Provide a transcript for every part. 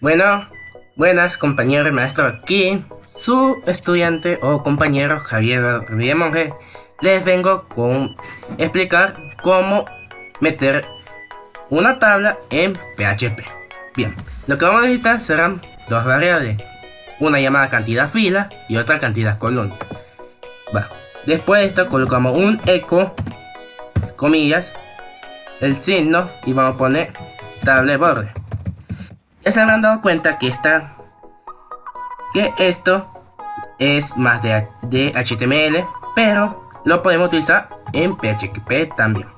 Bueno, buenas compañeros y maestro, aquí su estudiante o compañero Javier Rodríguez Monge. Les vengo con explicar cómo meter una tabla en PHP. Bien, lo que vamos a necesitar serán dos variables, una llamada cantidad fila y otra cantidad columna. Después de esto colocamos un eco, comillas, el signo y vamos a poner tabla border. Ya se habrán dado cuenta que esto es más de HTML, pero lo podemos utilizar en PHP también.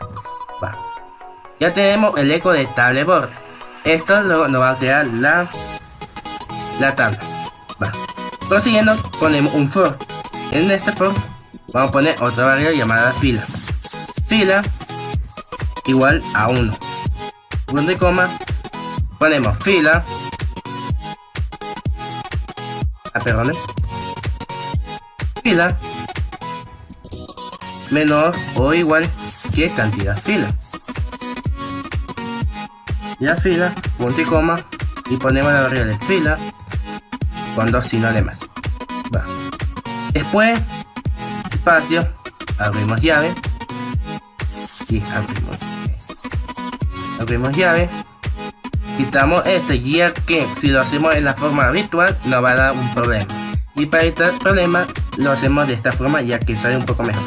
Ya tenemos el eco de tabla border. Esto nos va a crear la tabla. Prosiguiendo, ponemos un for. En este for vamos a poner otra variable llamada fila. Fila igual a 1. Punto y coma. Ponemos fila. Fila menor o igual que cantidad fila. Ya fila, punto y coma, y ponemos la variable fila con dos signos de más. Después, espacio, abrimos llave y abrimos llave. Quitamos este, ya que si lo hacemos en la forma habitual nos va a dar un problema, y para evitar problemas lo hacemos de esta forma, ya que sale un poco mejor.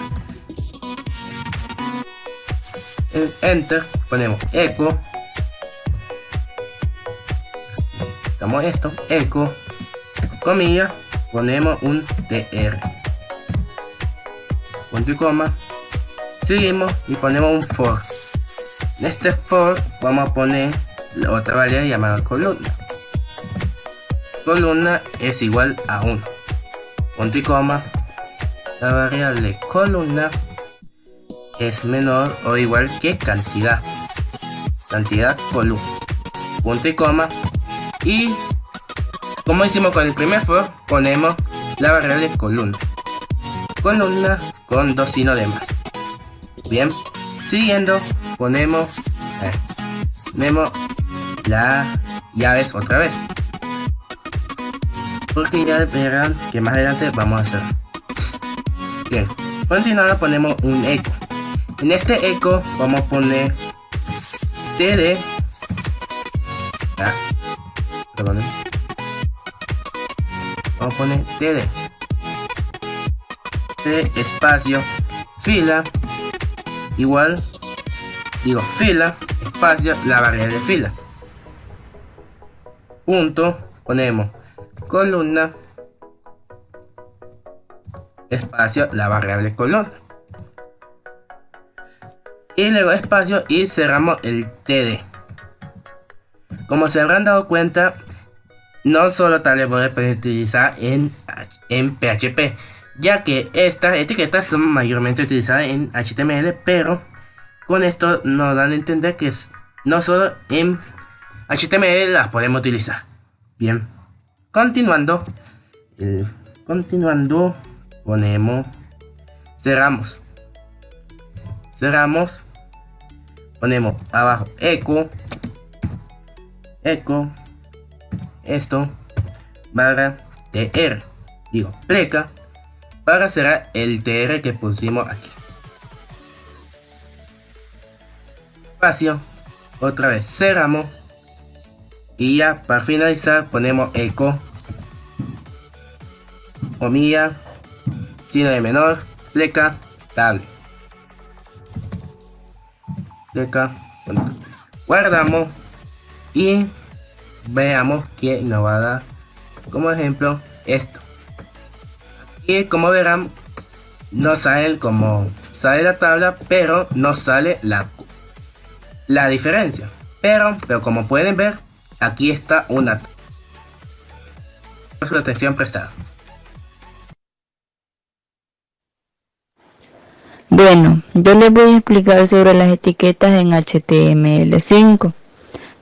En enter ponemos eco, damos esto, eco, comilla, ponemos un tr, punto y coma, seguimos y ponemos un for. En este for vamos a poner la otra variable llamada columna. Columna es igual a 1. Punto y coma. La variable columna es menor o igual que cantidad. Cantidad columna. Punto y coma. Y como hicimos con el primer for, ponemos la variable columna. Columna con dos signos de más. Bien. Siguiendo, ponemos las llaves otra vez, porque ya verán que más adelante vamos a hacer. Bien, continuando ponemos un eco. En este eco vamos a poner td, vamos a poner td espacio fila igual, fila espacio la variable fila, punto, ponemos columna espacio la variable columna, y luego espacio y cerramos el td. Como se habrán dado cuenta, no solo tabla border puede utilizar en PHP, ya que estas etiquetas son mayormente utilizadas en HTML, pero con esto nos dan a entender que no solo en HTML las podemos utilizar. Bien, continuando, ponemos, cerramos, ponemos abajo eco, esto, barra tr, pleca, para cerrar el tr que pusimos aquí. Espacio, otra vez cerramos, y ya para finalizar ponemos eco, comilla, signo de menor, pleca, tabla, pleca, guardamos y veamos que nos va a dar como ejemplo esto. Y como verán, no sale como sale la tabla, pero no sale la diferencia. Pero como pueden ver, aquí está una. Por su atención prestada. Bueno, yo les voy a explicar sobre las etiquetas en HTML5.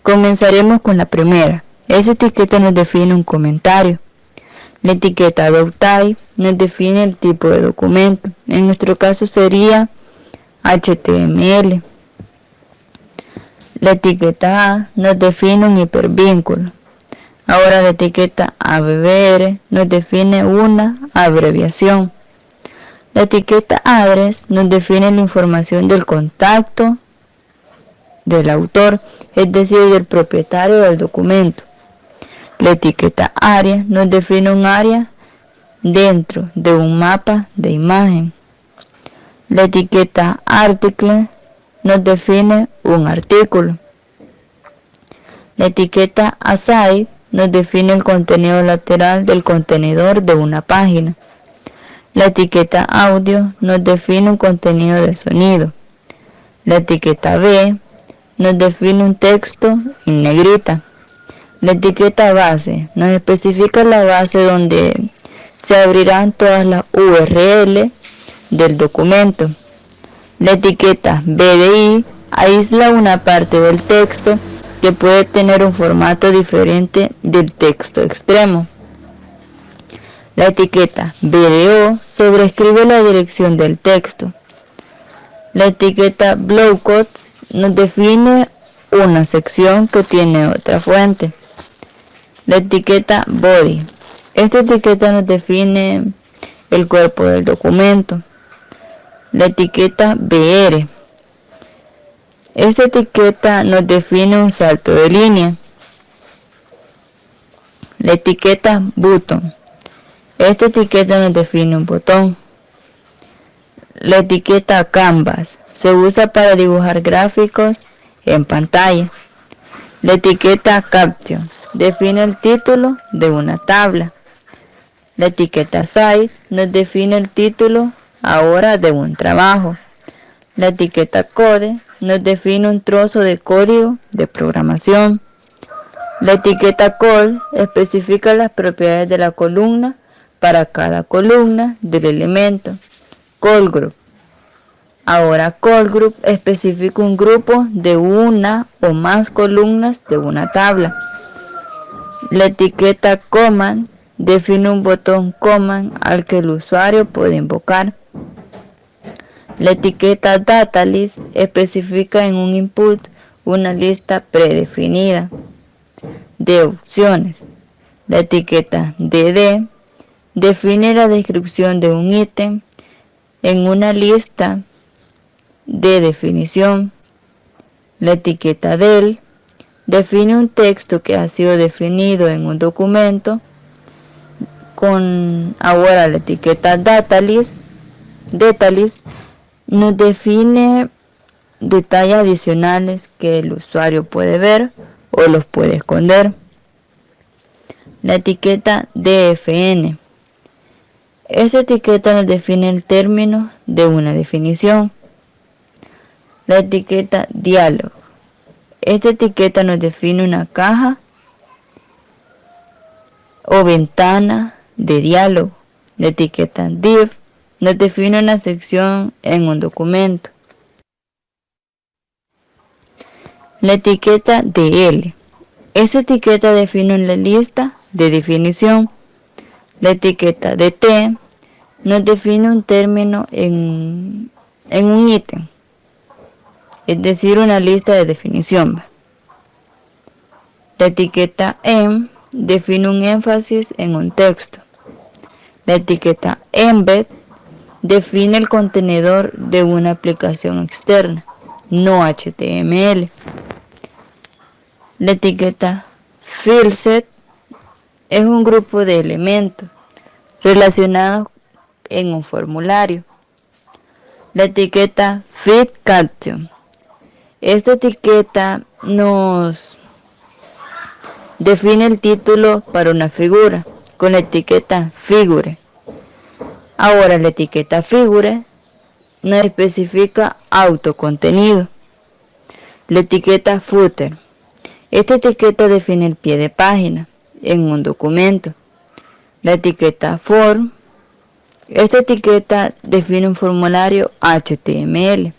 Comenzaremos con la primera. Esa etiqueta nos define un comentario. La etiqueta doctype nos define el tipo de documento. En nuestro caso sería HTML. La etiqueta A nos define un hipervínculo. Ahora la etiqueta ABBR nos define una abreviación. La etiqueta address nos define la información del contacto del autor, es decir, del propietario del documento. La etiqueta área nos define un área dentro de un mapa de imagen. La etiqueta article nos define un artículo. La etiqueta aside nos define el contenido lateral del contenedor de una página. La etiqueta audio nos define un contenido de sonido. La etiqueta B nos define un texto en negrita. La etiqueta base nos especifica la base donde se abrirán todas las URL del documento. La etiqueta BDI aísla una parte del texto que puede tener un formato diferente del texto extremo. La etiqueta BDO sobrescribe la dirección del texto. La etiqueta blowquotes nos define una sección que tiene otra fuente. La etiqueta body. Esta etiqueta nos define el cuerpo del documento. La etiqueta BR. Esta etiqueta nos define un salto de línea. La etiqueta button. Esta etiqueta nos define un botón. La etiqueta canvas se usa para dibujar gráficos en pantalla. La etiqueta caption define el título de una tabla. La etiqueta site nos define el título ahora de un trabajo. La etiqueta code nos define un trozo de código de programación. La etiqueta call especifica las propiedades de la columna para cada columna del elemento. Call group. Ahora call group especifica un grupo de una o más columnas de una tabla. La etiqueta command define un botón command al que el usuario puede invocar. La etiqueta datalist especifica en un input una lista predefinida de opciones. La etiqueta dd define la descripción de un ítem en una lista de definición. La etiqueta del define un texto que ha sido definido en un documento. Ahora la etiqueta datalist nos define detalles adicionales que el usuario puede ver o los puede esconder. La etiqueta dfn. Esta etiqueta nos define el término de una definición. La etiqueta dialog. Esta etiqueta nos define una caja o ventana de diálogo. La etiqueta div nos define una sección en un documento. La etiqueta dl. Esa etiqueta define una lista de definición. La etiqueta dt nos define un término en un ítem, es decir, una lista de definición. La etiqueta em define un énfasis en un texto. La etiqueta embed define el contenedor de una aplicación externa, no HTML. La etiqueta fieldset es un grupo de elementos relacionados en un formulario. La etiqueta feed caption. Esta etiqueta nos define el título para una figura con la etiqueta figure. Ahora la etiqueta figure nos especifica autocontenido. La etiqueta footer. Esta etiqueta define el pie de página en un documento. La etiqueta form. Esta etiqueta define un formulario HTML.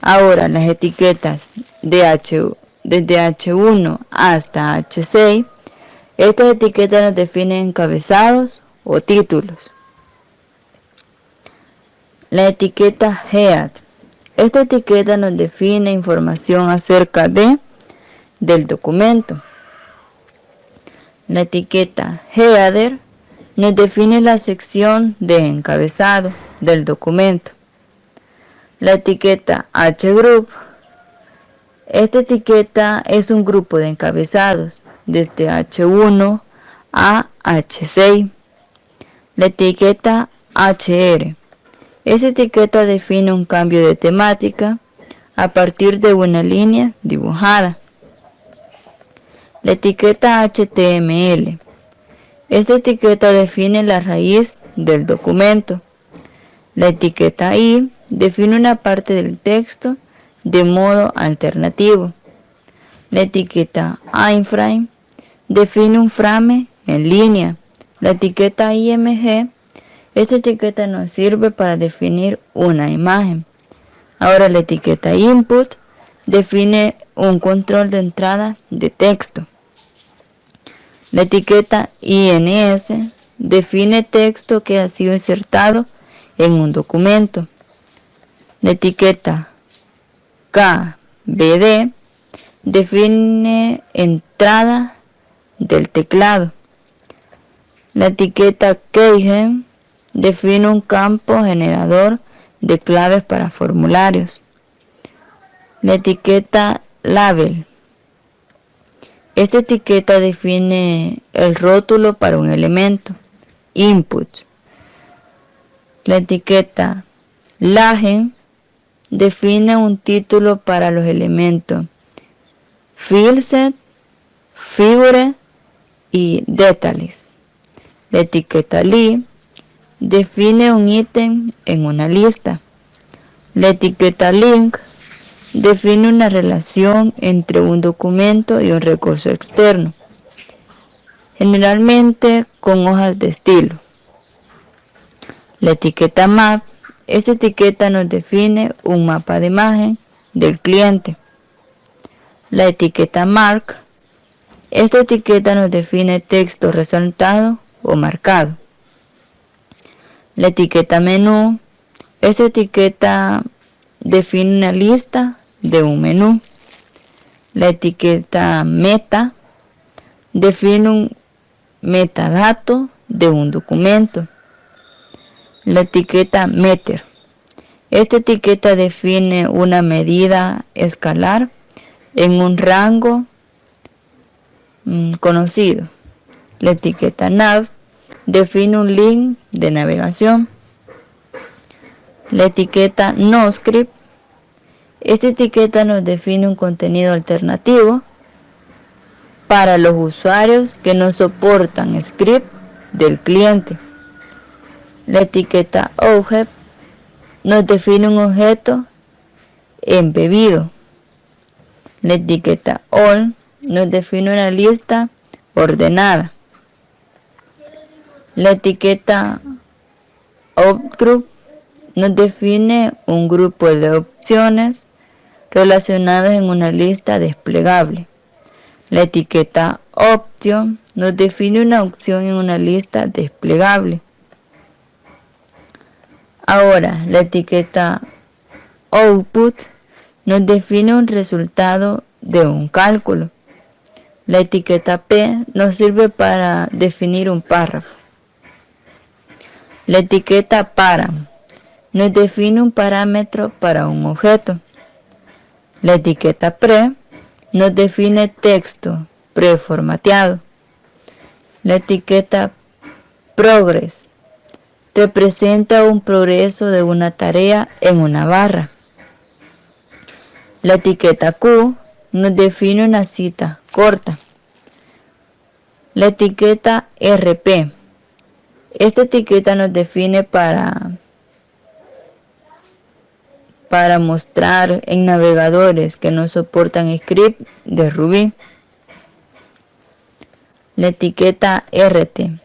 Ahora las etiquetas desde H1 hasta H6, estas etiquetas nos definen encabezados o títulos. La etiqueta head. Esta etiqueta nos define información acerca del documento. La etiqueta header nos define la sección de encabezado del documento. La etiqueta hgroup. Esta etiqueta es un grupo de encabezados desde H1 a H6. La etiqueta HR. Esta etiqueta define un cambio de temática a partir de una línea dibujada. La etiqueta HTML. Esta etiqueta define la raíz del documento. La etiqueta I define una parte del texto de modo alternativo. La etiqueta iframe define un frame en línea. La etiqueta img, esta etiqueta nos sirve para definir una imagen. Ahora la etiqueta input define un control de entrada de texto. La etiqueta ins define texto que ha sido insertado en un documento. La etiqueta kbd define entrada del teclado. La etiqueta keygen define un campo generador de claves para formularios. La etiqueta label. Esta etiqueta define el rótulo para un elemento, input. La etiqueta legend define un título para los elementos fieldset, figure y details. La etiqueta li define un ítem en una lista. La etiqueta link define una relación entre un documento y un recurso externo, generalmente con hojas de estilo. La etiqueta map, esta etiqueta nos define un mapa de imagen del cliente. La etiqueta mark, esta etiqueta nos define texto resaltado o marcado. La etiqueta menú, esta etiqueta define una lista de un menú. La etiqueta meta define un metadato de un documento. La etiqueta meter, esta etiqueta define una medida escalar en un rango conocido. La etiqueta nav define un link de navegación. La etiqueta noscript, esta etiqueta nos define un contenido alternativo para los usuarios que no soportan script del cliente. La etiqueta object nos define un objeto embebido. La etiqueta all nos define una lista ordenada. La etiqueta opgroup nos define un grupo de opciones relacionadas en una lista desplegable. La etiqueta option nos define una opción en una lista desplegable. Ahora, la etiqueta output nos define un resultado de un cálculo. La etiqueta P nos sirve para definir un párrafo. La etiqueta param nos define un parámetro para un objeto. La etiqueta pre nos define texto preformateado. La etiqueta progress representa un progreso de una tarea en una barra. La etiqueta Q nos define una cita corta. La etiqueta RP, esta etiqueta nos define para mostrar en navegadores que no soportan script de Ruby. La etiqueta RT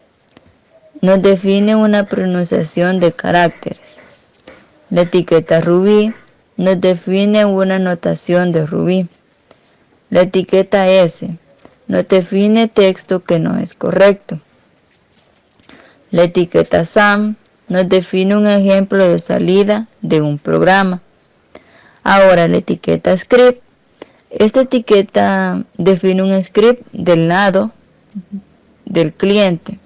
nos define una pronunciación de caracteres. La etiqueta Ruby nos define una notación de Ruby. La etiqueta S nos define texto que no es correcto. La etiqueta SAM nos define un ejemplo de salida de un programa. Ahora la etiqueta script, esta etiqueta define un script del lado del cliente.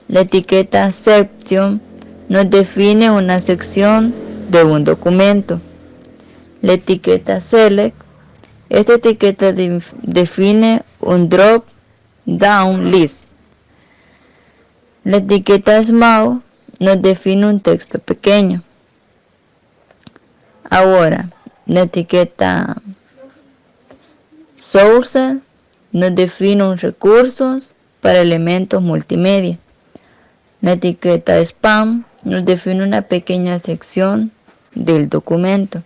La etiqueta section nos define una sección de un documento. La etiqueta select, esta etiqueta define un drop down list. La etiqueta small nos define un texto pequeño. Ahora, la etiqueta source nos define un recursos para elementos multimedia. La etiqueta spam nos define una pequeña sección del documento.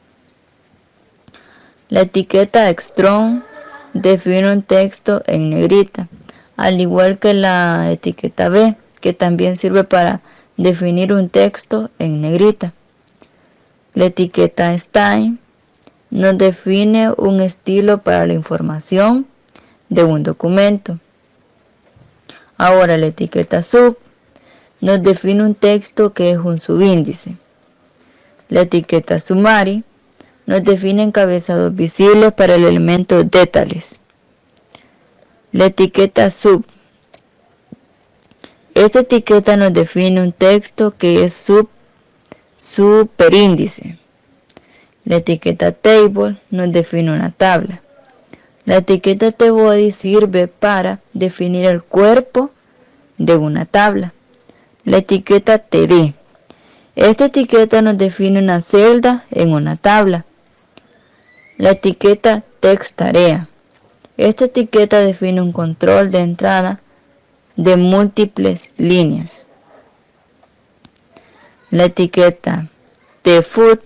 La etiqueta extron define un texto en negrita, al igual que la etiqueta B, que también sirve para definir un texto en negrita. La etiqueta style nos define un estilo para la información de un documento. Ahora la etiqueta sub nos define un texto que es un subíndice. La etiqueta summary nos define encabezados visibles para el elemento details. La etiqueta sub. Esta etiqueta nos define un texto que es superíndice. La etiqueta table nos define una tabla. La etiqueta tbody sirve para definir el cuerpo de una tabla. La etiqueta td. Esta etiqueta nos define una celda en una tabla. La etiqueta text tarea. Esta etiqueta define un control de entrada de múltiples líneas. La etiqueta tfoot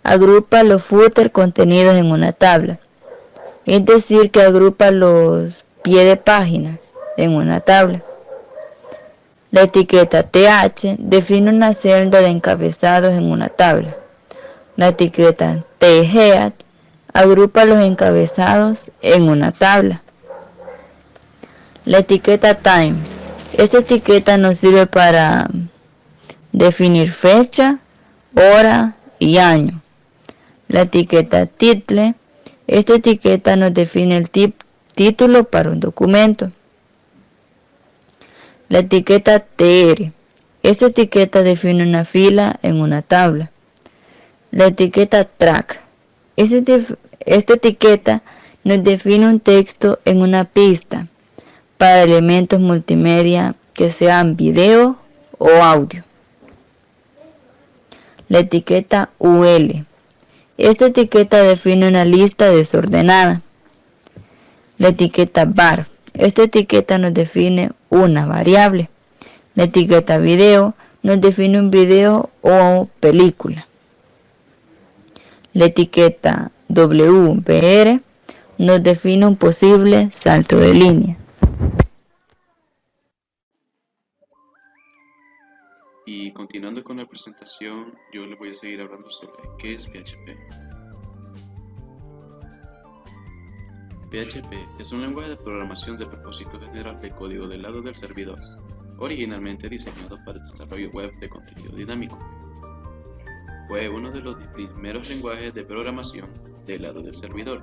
agrupa los footer contenidos en una tabla, es decir, que agrupa los pies de páginas en una tabla. La etiqueta th define una celda de encabezados en una tabla. La etiqueta thead agrupa los encabezados en una tabla. La etiqueta time. Esta etiqueta nos sirve para definir fecha, hora y año. La etiqueta title. Esta etiqueta nos define el título para un documento. La etiqueta tr. Esta etiqueta define una fila en una tabla. La etiqueta track. Esta etiqueta nos define un texto en una pista para elementos multimedia que sean video o audio. La etiqueta ul. Esta etiqueta define una lista desordenada. La etiqueta var. Esta etiqueta nos define una variable. La etiqueta video nos define un video o película. La etiqueta wbr nos define un posible salto de línea. Y continuando con la presentación, yo les voy a seguir hablando sobre qué es PHP. PHP es un lenguaje de programación de propósito general de código del lado del servidor, originalmente diseñado para el desarrollo web de contenido dinámico. Fue uno de los primeros lenguajes de programación del lado del servidor,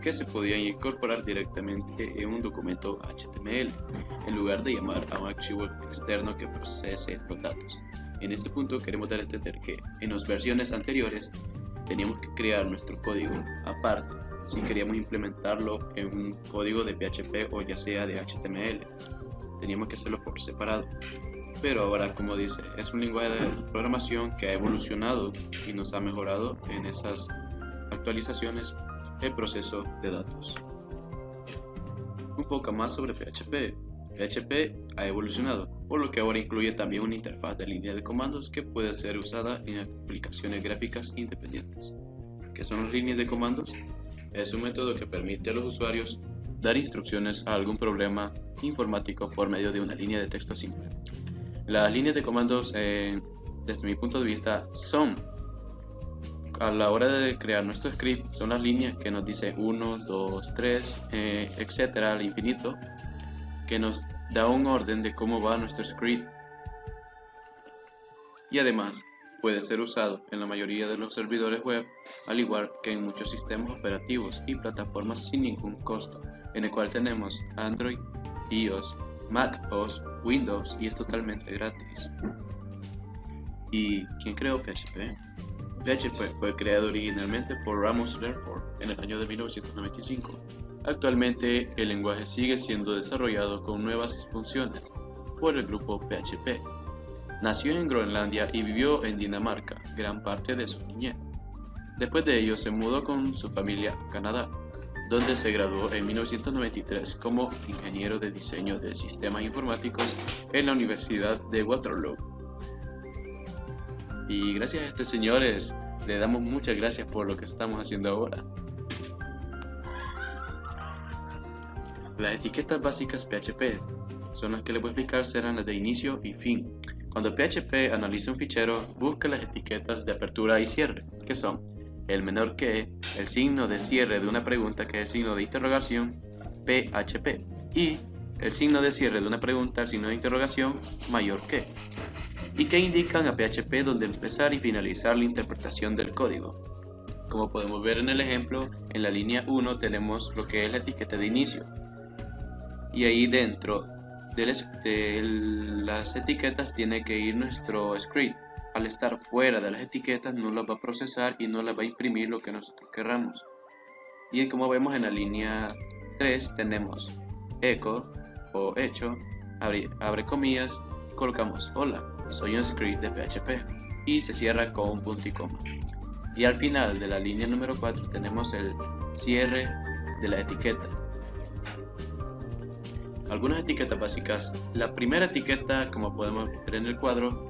que se podían incorporar directamente en un documento HTML, en lugar de llamar a un archivo externo que procese los datos. En este punto queremos dar a entender que en las versiones anteriores teníamos que crear nuestro código aparte, si queríamos implementarlo en un código de PHP o ya sea de HTML. Teníamos que hacerlo por separado. Pero ahora, como dice, es un lenguaje de programación que ha evolucionado y nos ha mejorado en esas actualizaciones el proceso de datos. Un poco más sobre PHP. PHP ha evolucionado, por lo que ahora incluye también una interfaz de línea de comandos que puede ser usada en aplicaciones gráficas independientes. ¿Qué son las líneas de comandos? Es un método que permite a los usuarios dar instrucciones a algún problema informático por medio de una línea de texto simple. Las líneas de comandos, desde mi punto de vista, son, a la hora de crear nuestro script, son las líneas que nos dice 1, 2, 3, etcétera, al infinito, que nos da un orden de cómo va nuestro script. Y además, puede ser usado en la mayoría de los servidores web, al igual que en muchos sistemas operativos y plataformas sin ningún costo, en el cual tenemos Android, iOS, macOS, Windows y es totalmente gratis. ¿Y quién creó PHP? PHP fue creado originalmente por Ramos Lerford en el año de 1995. Actualmente el lenguaje sigue siendo desarrollado con nuevas funciones por el grupo PHP. Nació en Groenlandia y vivió en Dinamarca gran parte de su niñez. Después de ello se mudó con su familia a Canadá, donde se graduó en 1993 como ingeniero de diseño de sistemas informáticos en la Universidad de Waterloo. Y gracias a estos señores le damos muchas gracias por lo que estamos haciendo ahora. Las etiquetas básicas PHP son las que les voy a explicar, serán las de inicio y fin. Cuando PHP analiza un fichero, busca las etiquetas de apertura y cierre, que son el menor que, el signo de cierre de una pregunta, que es el signo de interrogación, PHP, y el signo de cierre de una pregunta, el signo de interrogación, mayor que, y que indican a PHP donde empezar y finalizar la interpretación del código. Como podemos ver en el ejemplo, en la línea 1 tenemos lo que es la etiqueta de inicio, y ahí dentro de las etiquetas tiene que ir nuestro script. Al estar fuera de las etiquetas no las va a procesar y no las va a imprimir lo que nosotros querramos. Y como vemos en la línea 3 tenemos echo o hecho, abre comillas, colocamos hola, soy un script de PHP y se cierra con un punto y coma. Y al final de la línea número 4 tenemos el cierre de la etiqueta. Algunas etiquetas básicas. La primera etiqueta, como podemos ver en el cuadro,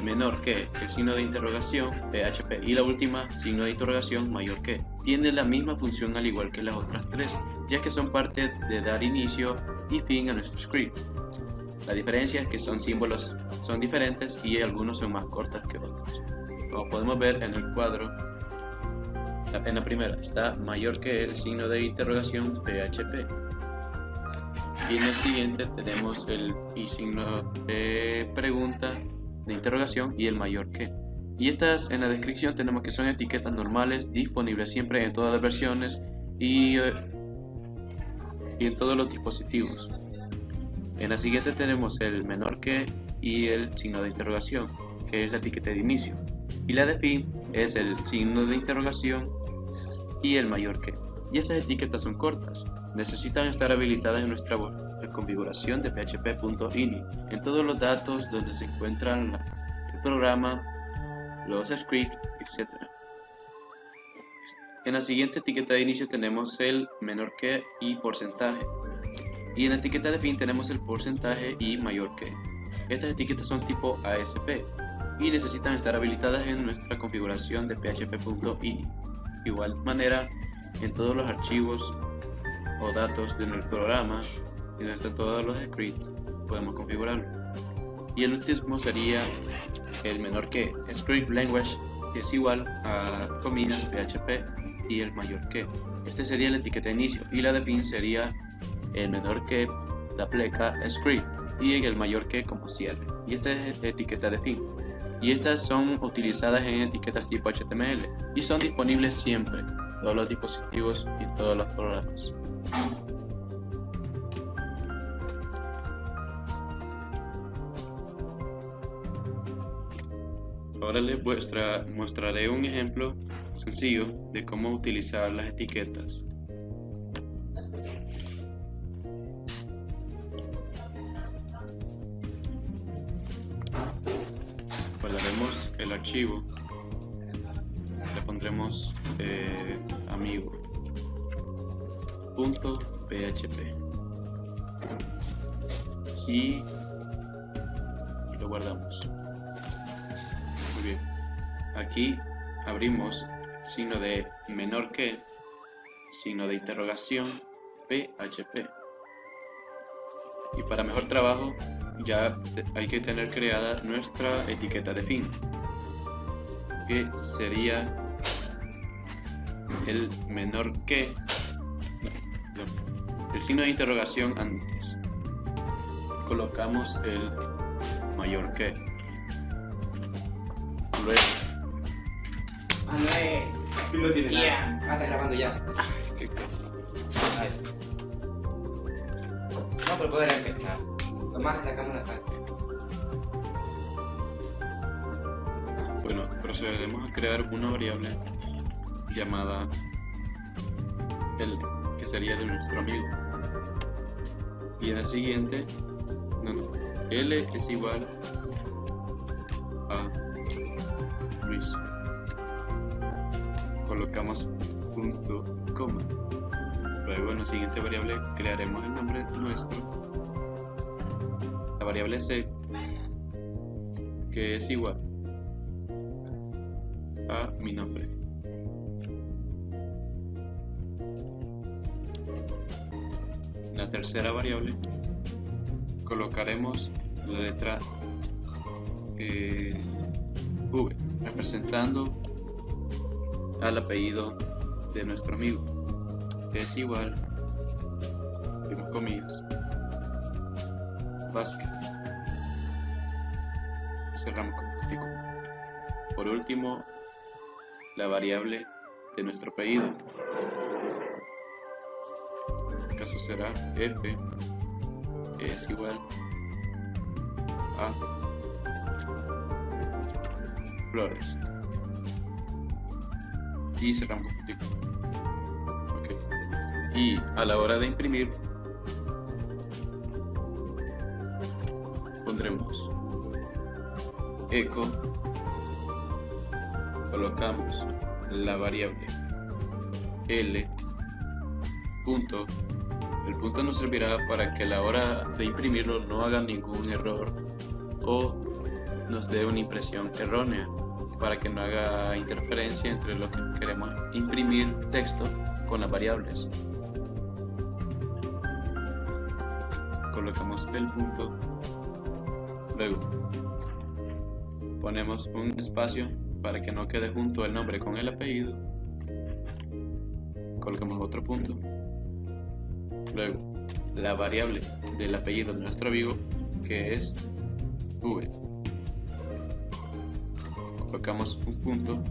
menor que, el signo de interrogación, PHP, y la última, signo de interrogación, mayor que, tiene la misma función al igual que las otras tres, ya que son parte de dar inicio y fin a nuestro script. La diferencia es que son símbolos, son diferentes y algunos son más cortas que otros. Como podemos ver en el cuadro, en la primera está mayor que el signo de interrogación, PHP. Y en el siguiente tenemos el signo de pregunta, de interrogación y el mayor que. Y estas en la descripción tenemos que son etiquetas normales, disponibles siempre en todas las versiones y en todos los dispositivos. En la siguiente tenemos el menor que y el signo de interrogación, que es la etiqueta de inicio. Y la de fin es el signo de interrogación y el mayor que. Y estas etiquetas son cortas. Necesitan estar habilitadas en nuestra configuración de php.ini, en todos los datos donde se encuentran el programa, los scripts, etc. En la siguiente etiqueta de inicio tenemos el menor que y porcentaje. Y en la etiqueta de fin tenemos el porcentaje y mayor que. Estas etiquetas son tipo ASP y necesitan estar habilitadas en nuestra configuración de php.ini. De igual manera, en todos los archivos o datos de nuestro programa y donde están todos los scripts podemos configurarlo. Y el último sería el menor que, script language, que es igual a comillas PHP y el mayor que. Este sería la etiqueta de inicio y la de fin sería el menor que, la pleca script y el mayor que como cierre. Y esta es la etiqueta de fin. Y estas son utilizadas en etiquetas tipo HTML y son disponibles siempre, en todos los dispositivos y en todos los programas. Ahora les mostraré un ejemplo sencillo de cómo utilizar las etiquetas. Guardaremos el archivo, le pondremos amigo.php y lo guardamos. Muy bien, aquí abrimos signo de menor que, signo de interrogación, PHP. Y para mejor trabajo ya hay que tener creada nuestra etiqueta de fin, que sería el menor que, el signo de interrogación antes, colocamos el mayor que, luego Manuel, no tiene ya, está grabando ya. por poder empezar. Tomás, la cámara acá. Bueno, procederemos a crear una variable llamada L, que sería de nuestro amigo. Y en el siguiente, L es igual a Luis. Colocamos punto, coma. Luego en la siguiente variable crearemos el nombre nuestro, la variable C, que es igual a mi nombre. En la tercera variable colocaremos la letra V, representando al apellido de nuestro amigo, que es igual, abrimos comillas, Vázquez, cerramos comillas. Por último, la variable de nuestro apellido, en este caso será F, que es igual a Flores, y cerramos contigo. Okay. Y a la hora de imprimir pondremos eco, colocamos la variable L punto. El punto nos servirá para que a la hora de imprimirlo no haga ningún error o nos dé una impresión errónea, para que no haga interferencia entre lo que queremos imprimir texto con las variables. Colocamos el punto, luego ponemos un espacio para que no quede junto el nombre con el apellido, colocamos otro punto, luego la variable del apellido de nuestro amigo, que es V, colocamos un punto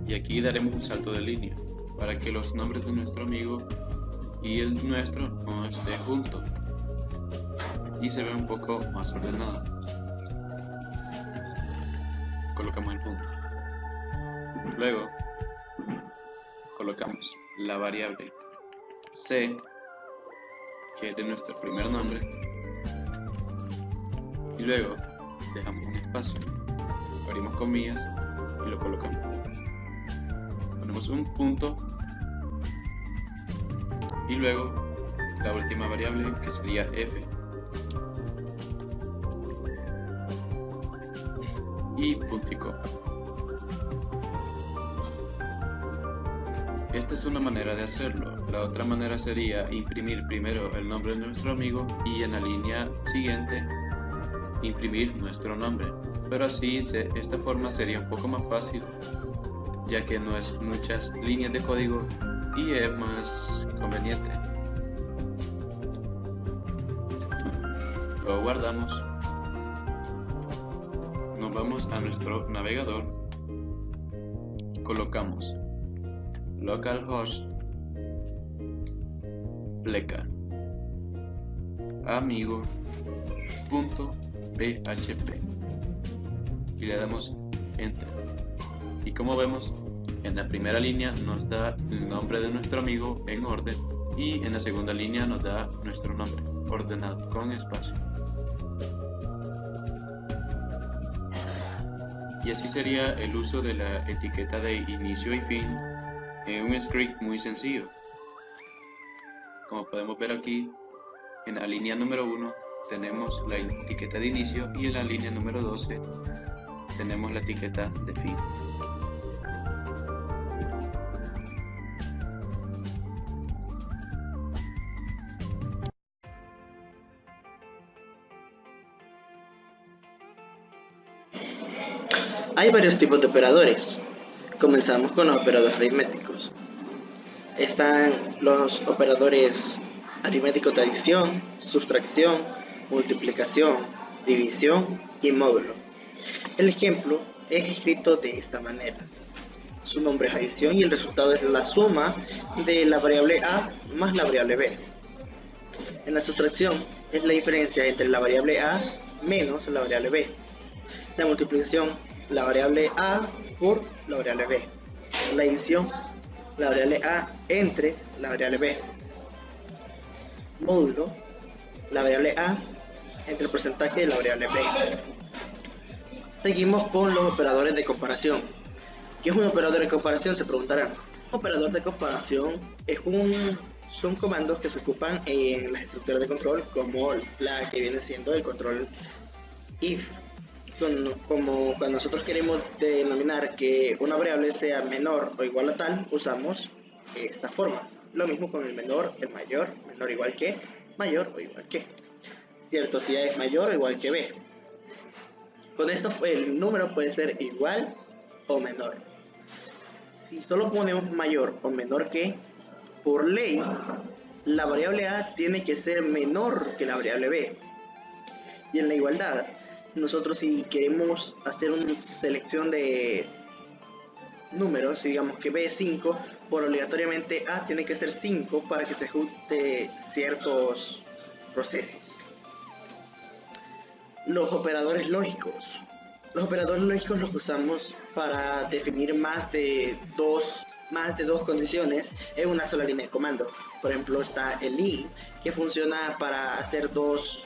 y aquí daremos un salto de línea para que los nombres de nuestro amigo y el nuestro no estén juntos y se ve un poco más ordenado. Colocamos el punto, luego colocamos la variable C, que es de nuestro primer nombre, y luego dejamos un espacio, abrimos comillas y lo colocamos. Ponemos un punto y luego la última variable, que sería F, y puntico. Esta es una manera de hacerlo. La otra manera sería imprimir primero el nombre de nuestro amigo y en la línea siguiente imprimir nuestro nombre, pero así esta forma sería un poco más fácil, ya que no es muchas líneas de código y es más conveniente. Lo guardamos, nos vamos a nuestro navegador, colocamos localhost pleca amigo.php y le damos enter, y como vemos en la primera línea nos da el nombre de nuestro amigo en orden y en la segunda línea nos da nuestro nombre ordenado con espacio. Y así sería el uso de la etiqueta de inicio y fin en un script muy sencillo. Como podemos ver aquí, en la línea número 1 tenemos la etiqueta de inicio y en la línea número 12 tenemos la etiqueta de fin. Hay varios tipos de operadores. Comenzamos con los operadores aritméticos. Están los operadores aritméticos de adición, sustracción, multiplicación, división y módulo. El ejemplo es escrito de esta manera. Su nombre es adición y el resultado es la suma de la variable A más la variable B. En La sustracción es la diferencia entre la variable a menos la variable b. La multiplicación, la variable a por la variable b. La división, la variable a entre la variable b. Módulo, la variable a entre el porcentaje de la variable b. Seguimos con los operadores de comparación. ¿Qué es un operador de comparación? Se preguntarán. Un operador de comparación son comandos que se ocupan en las estructuras de control, como la que viene siendo el control if. Como cuando nosotros queremos denominar que una variable sea menor o igual a tal, usamos esta forma. Lo mismo con el menor, el mayor, menor igual que, mayor o igual que. Cierto, si A es mayor o igual que B. Con esto el número puede ser igual o menor. Si solo ponemos mayor o menor que, por ley, la variable a tiene que ser menor que la variable b. Y en la igualdad, nosotros si queremos hacer una selección de números, si digamos que b es 5, por obligatoriamente a tiene que ser 5 para que se ejecute ciertos procesos. Los operadores lógicos. Los operadores lógicos los usamos para definir más de dos condiciones en una sola línea de comando. Por ejemplo, está el i, que funciona para hacer dos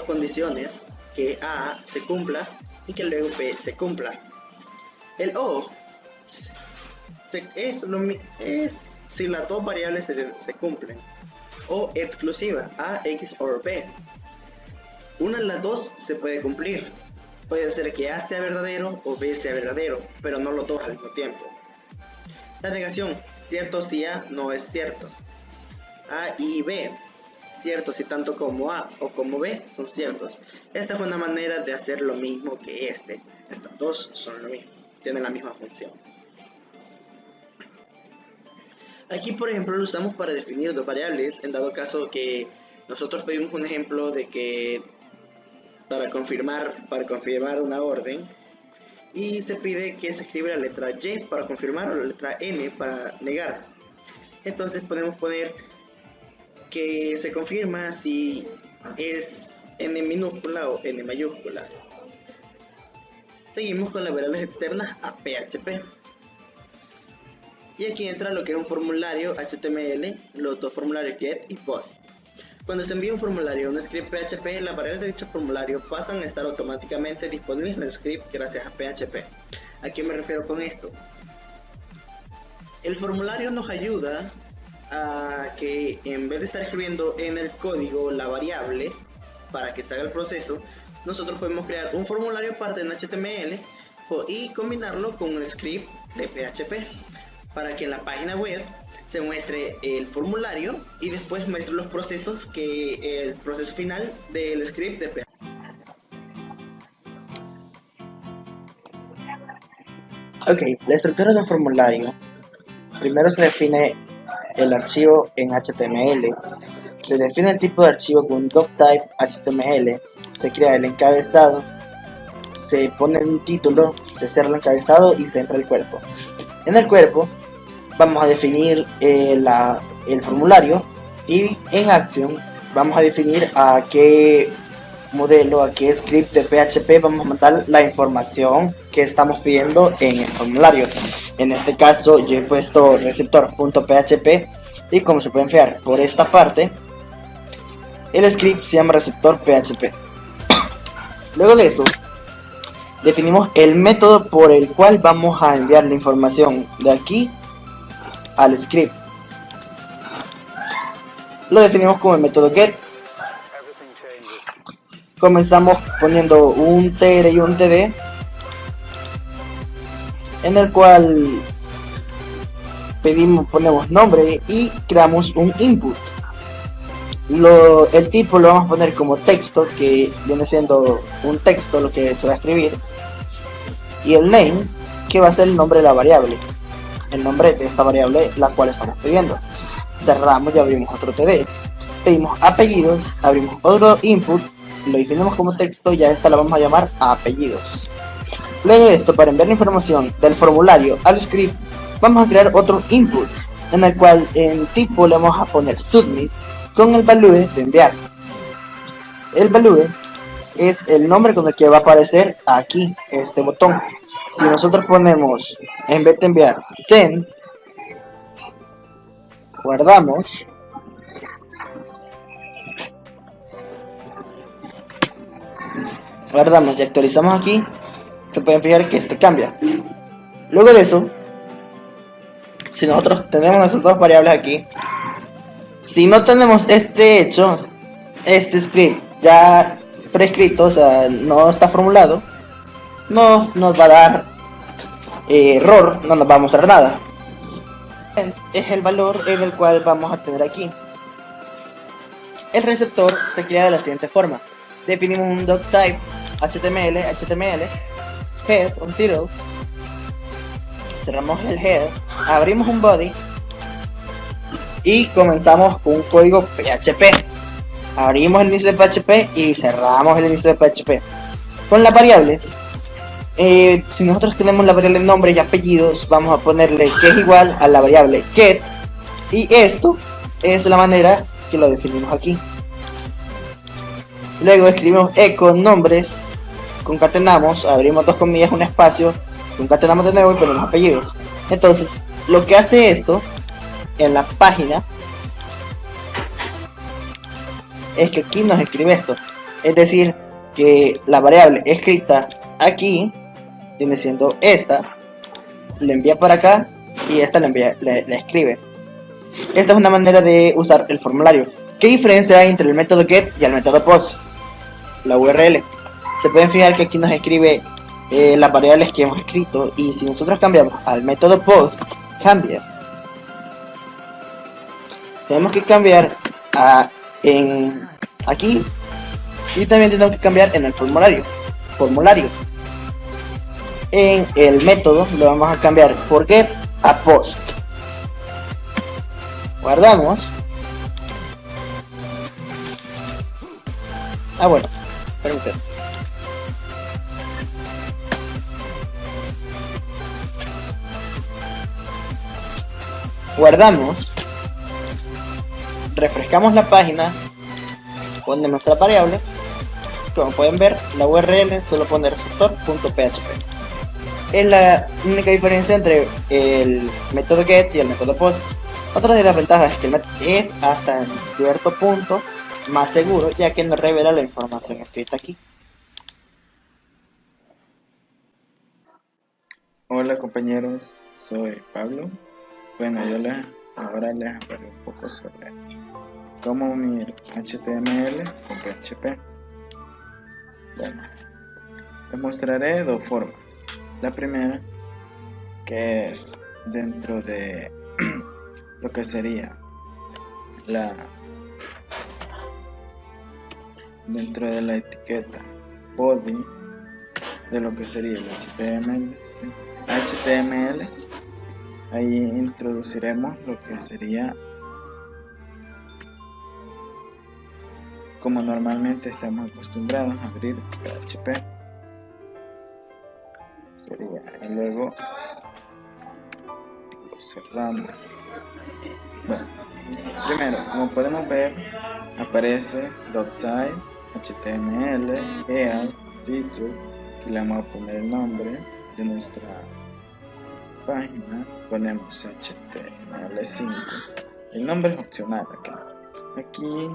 condiciones, que a se cumpla y que luego b se cumpla. El o es si las dos variables se cumplen. O exclusiva, a, x o b. Una de las dos se puede cumplir. Puede ser que a sea verdadero o b sea verdadero, pero no los dos al mismo tiempo. La negación, cierto si a no es cierto. A y b, cierto si tanto como a o como b son ciertos. Esta es una manera de hacer lo mismo que este. Estas dos son lo mismo, tienen la misma función. Aquí, por ejemplo, lo usamos para definir dos variables, en dado caso que nosotros pedimos un ejemplo de que para confirmar una orden, y se pide que se escriba la letra Y para confirmar o la letra N para negar. Entonces podemos poner que se confirma si es N minúscula o N mayúscula. Seguimos con las variables externas a PHP. Y aquí entra lo que es un formulario HTML, los dos formularios GET y POST. Cuando se envía un formulario a un script PHP, las variables de dicho formulario pasan a estar automáticamente disponibles en el script gracias a PHP. ¿A qué me refiero con esto? El formulario nos ayuda a que en vez de estar escribiendo en el código la variable para que se haga el proceso, nosotros podemos crear un formulario aparte en HTML y combinarlo con un script de PHP. Para que en la página web se muestre el formulario y después muestre los procesos, el proceso final del script de PHP. Ok, la estructura de un formulario. Primero se define el archivo en HTML. Se define el tipo de archivo con doctype HTML. Se crea el encabezado. Se pone un título, se cierra el encabezado y se entra el cuerpo. En el cuerpo vamos a definir el formulario y en Action vamos a definir a qué modelo, a qué script de PHP vamos a mandar la información que estamos pidiendo en el formulario. En este caso yo he puesto receptor.php y como se pueden fijar por esta parte, el script se llama receptor.php. Luego de eso definimos el método por el cual vamos a enviar la información de aquí al script. Lo definimos como el método get. Comenzamos poniendo un tr y un td, en el cual ponemos nombre y creamos un input. El tipo lo vamos a poner como texto, que viene siendo un texto lo que se va a escribir, y el name, que va a ser el nombre de la variable, el nombre de esta variable la cual estamos pidiendo. Cerramos y abrimos otro td, pedimos apellidos, abrimos otro input, lo definimos como texto y a esta la vamos a llamar apellidos. Luego de esto, para enviar la información del formulario al script, vamos a crear otro input, en el cual en tipo le vamos a poner submit con el value de enviar. El value es el nombre con el que va a aparecer aquí este botón. Si nosotros ponemos, en vez de enviar, send, guardamos, y actualizamos aquí, se pueden fijar que esto cambia. Luego de eso, si nosotros tenemos nuestras dos variables aquí, si no tenemos este script ya prescrito, o sea, no está formulado, no nos va a dar error, no nos va a mostrar nada. Es el valor en el cual vamos a tener aquí. El receptor se crea de la siguiente forma. Definimos un doctype HTML, head, un title, cerramos el head, abrimos un body y comenzamos con un código PHP. Abrimos el inicio de PHP y cerramos el inicio de PHP. Con las variables, si nosotros tenemos la variable nombre y apellidos, vamos a ponerle que es igual a la variable get, y esto es la manera que lo definimos aquí. Luego escribimos echo nombres, concatenamos, abrimos dos comillas, un espacio, concatenamos de nuevo y ponemos apellidos. Entonces, lo que hace esto en la página es que aquí nos escribe esto, es decir, que la variable escrita aquí viene siendo esta, le envía para acá y esta le escribe. Esta es una manera de usar el formulario. ¿Qué diferencia hay entre el método get y el método post? La URL. Se pueden fijar que aquí nos escribe las variables que hemos escrito, y si nosotros cambiamos al método post, cambia. Tenemos que cambiar aquí, y también tenemos que cambiar en el formulario. En el método lo vamos a cambiar por get a post. Guardamos. Bueno, permítanme. Guardamos, refrescamos la página, ponemos nuestra variable. Como pueden ver, la URL solo pone receptor.php. Es la única diferencia entre el método get y el método post. Otra de las ventajas es que el método es hasta cierto punto más seguro, ya que nos revela la información escrita aquí. Hola compañeros, soy Pablo. Bueno, ahora les hablaré un poco sobre cómo unir HTML con PHP. Bueno, les mostraré dos formas. La primera, que es dentro de lo que sería dentro de la etiqueta body de lo que sería el HTML, ahí introduciremos lo que sería como normalmente estamos acostumbrados a abrir PHP. Sería, y luego lo cerramos. Bueno, primero, como podemos ver, aparece doctype, HTML, head, title, y le vamos a poner el nombre de nuestra página, ponemos HTML5, el nombre es opcional aquí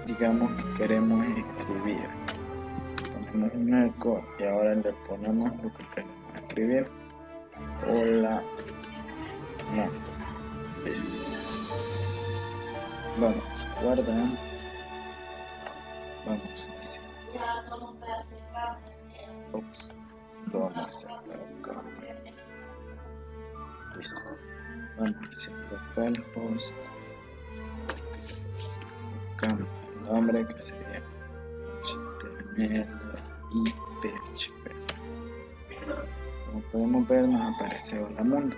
digamos que queremos escribir, ponemos un eco y ahora le ponemos lo que queremos escribir. Hola, no, listo. Vamos a guardar, vamos a decir, lo vamos a hacer acá, listo. Vamos a decir localhost, buscamos el nombre que sería HTML y PHP. Como podemos ver, nos aparece Hola Mundo.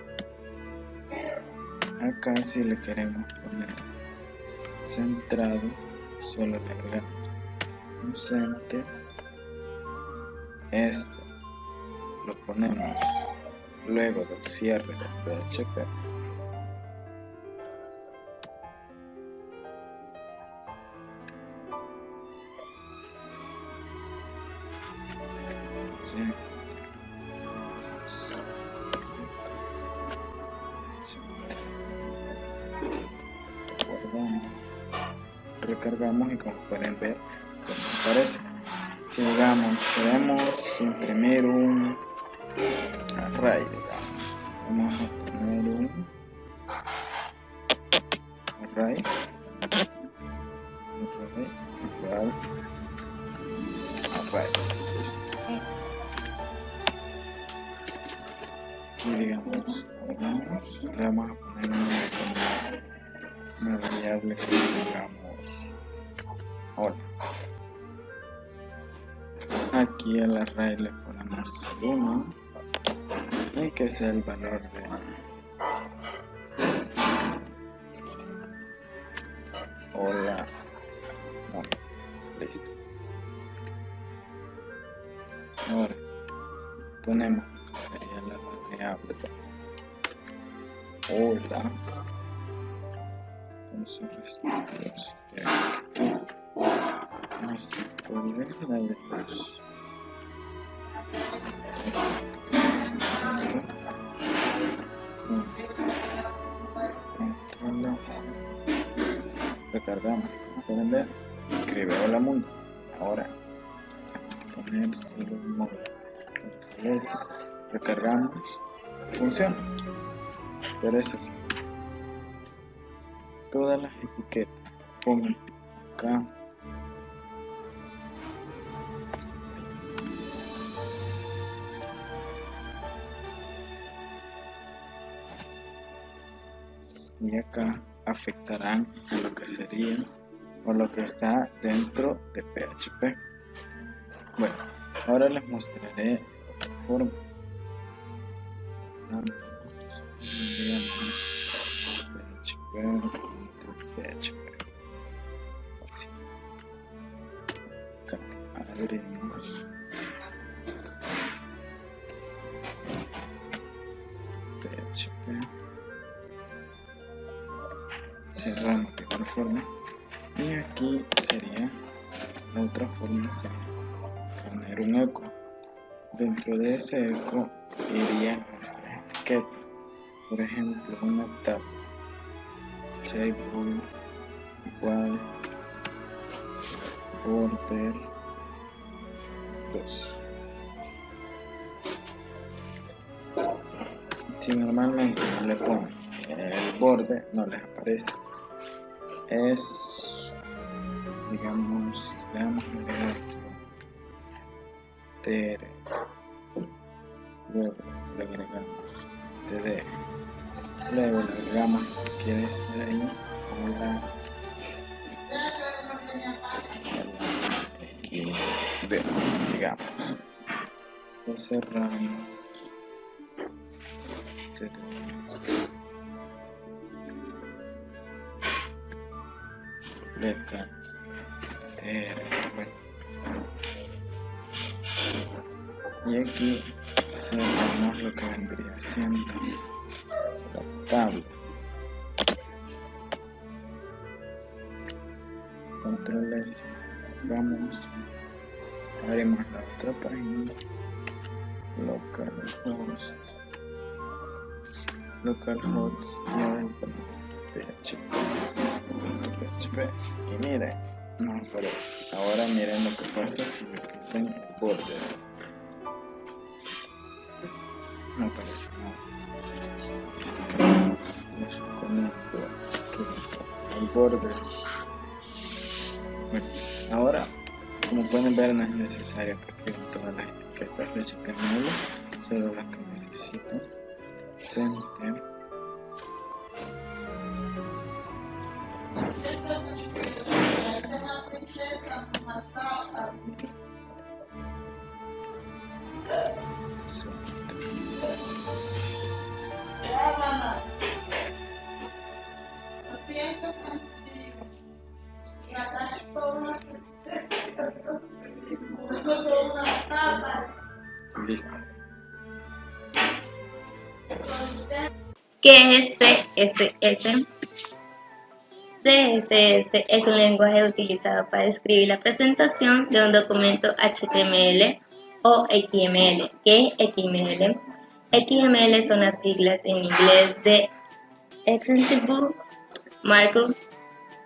Acá si le queremos poner centrado, solo le agregamos un center. Esto lo ponemos luego del cierre del PHP. Guardamos, recargamos y como pueden ver, nos aparece. Si digamos queremos imprimir un array, digamos, vamos a poner un array igual array. Listo. Aquí digamos guardamos, le vamos a poner una variable que digamos hola. Aquí al array le ponemos el 1 y que sea el valor de hola 1. Listo. Ahora ponemos que sería la variable de hola con sus respectivos. Aquí no se puede la de los. Controlas. Recargamos, como pueden ver, escribe hola mundo. Ahora poner solo un modo. Control S, recargamos, funciona. Pero eso sí, todas las etiquetas pongan acá. Y acá afectarán a lo que sería o lo que está dentro de PHP. Bueno, ahora les mostraré otra forma. PHP. Así. Acá abrimos PHP. Cerramos de igual forma y aquí sería la otra forma, sería poner un eco. Dentro de ese eco irían nuestras etiquetas, por ejemplo una tab table igual border 2. Si normalmente no le ponen el borde, no les aparece. Es, digamos, le vamos a agregar aquí tr, luego le agregamos td, luego le agregamos lo que quiere decir ahí, hola xd, digamos, lo cerramos, td. Leca, bueno. Y aquí cerramos lo que vendría siendo la tabla. Control S, vamos, abrimos la otra página, localhost y ahora PHP y miren, no aparece. Ahora miren lo que pasa si le quitan el border, no aparece nada. Así que les recomiendo que el border. Bueno, ahora como pueden ver no es necesario que escriban todas las etiquetas de HTML, solo las que necesitan. Center. Listo. ¿Qué es CSS? CSS es un lenguaje utilizado para escribir la presentación de un documento HTML o XML. ¿Qué es XML? XML son las siglas en inglés de Extensible Markup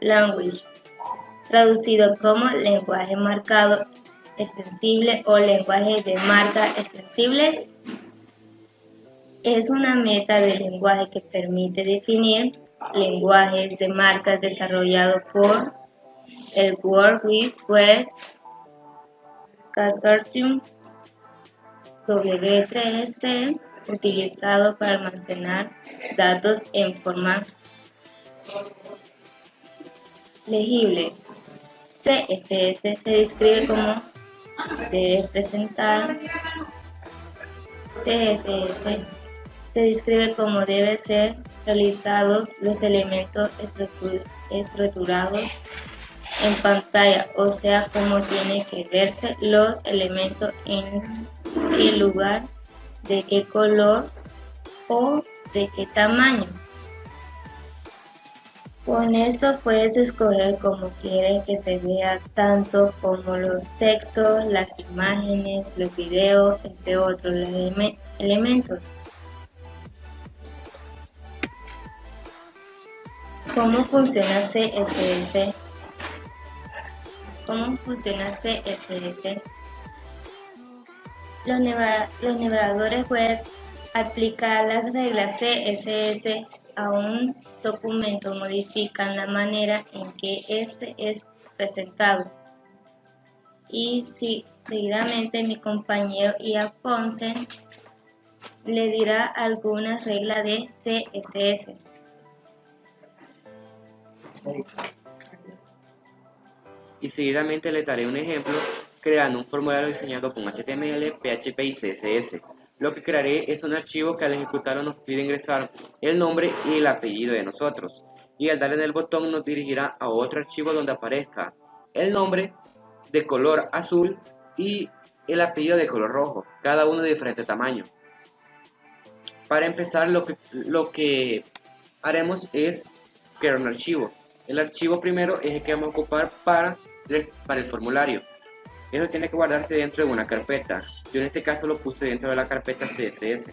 Language, traducido como lenguaje marcado extensible o lenguaje de marca extensibles. Es una meta de lenguaje que permite definir lenguajes de marcas desarrollado por el World Wide Web Consortium W3C, utilizado para almacenar datos en forma legible. CSS se describe como debe presentar. CSS se describe como deben ser realizados los elementos estructurados en pantalla, o sea, cómo tienen que verse los elementos, en qué lugar, de qué color o de qué tamaño. Con esto puedes escoger cómo quieres que se vea, tanto como los textos, las imágenes, los videos, entre otros elementos. ¿Cómo funciona CSS? ¿Cómo funciona CSS? Los navegadores web aplican las reglas CSS a un documento, modifican la manera en que este es presentado. Y seguidamente mi compañero Ian Ponce le dirá algunas reglas de CSS. Y seguidamente le daré un ejemplo creando un formulario diseñado con HTML, PHP y CSS. Lo que crearé es un archivo que al ejecutarlo nos pide ingresar el nombre y el apellido de nosotros. Y al darle en el botón nos dirigirá a otro archivo donde aparezca el nombre de color azul y el apellido de color rojo, cada uno de diferente tamaño. Para empezar, lo que haremos es crear un archivo. El archivo primero es el que vamos a ocupar para el formulario. Eso tiene que guardarse dentro de una carpeta. Yo en este caso lo puse dentro de la carpeta CSS,